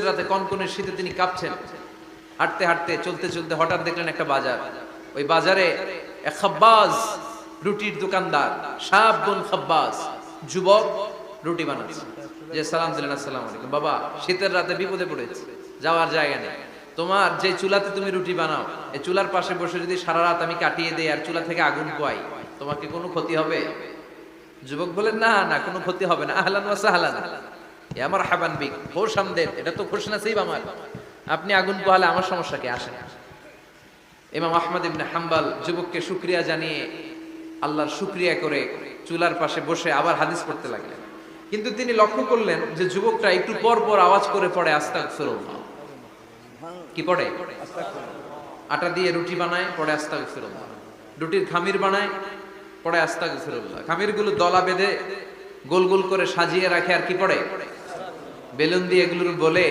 রাতে কনকনের শীতে তিনি কাঁপছেন। হাঁটতে হাঁটতে চলতে চলতে হঠাৎ দেখলেন একটা বাজার। ওই বাজারে এক খাব্বাজ, রুটির দোকানদার, শাবুন খাব্বাজ, যুবক রুটি বানাচ্ছে। যে সালাম দিলেন, আসসালামু আলাইকুম। বাবা, শীতের রাতে বিপদে পড়েছে, যাওয়ার জায়গা নেই। তোমার যে চুলাতে তুমি রুটি বানাও, এই চুলার পাশে বসে যদি সারা রাত আমি কাটিয়ে দেই আর চুলা থেকে আগুন পোয়াই, তোমার কি কোনো ক্ষতি হবে? যুবক বলেন, না না, কোনো ক্ষতি হবে না। আহলান ওয়া সাহলান, এ আমার হাবান বিক, খোশ আমদেদ, এটা তো খোশ নসিব আমার। আপনি আগুন পোহালে আমার সমস্যা কি? আসে না। ইমাম আহমদ ইবনে হাম্বল যুবককে শুকরিয়া জানিয়ে আল্লাহর শুকরিয়া করে চুলার পাশে বসে আবার হাদিস পড়তে লাগলেন। কিন্তু তিনি লক্ষ্য করলেন যে যুবকটা একটু পর পর আওয়াজ করে পড়ে আস্তাগফিরুল্লাহ। কি পড়ে? আটা দিয়ে রুটি বানায়, পড়ে আস্তাগফিরুল্লাহ। রুটির খামির বানায়, পড়ে আস্তাগফিরুল্লাহ। খামিরগুলো দলা বেঁধে গোল গোল করে সাজিয়ে রাখে, আর কি পড়ে? বেলুন দিয়ে এগুলোর বলে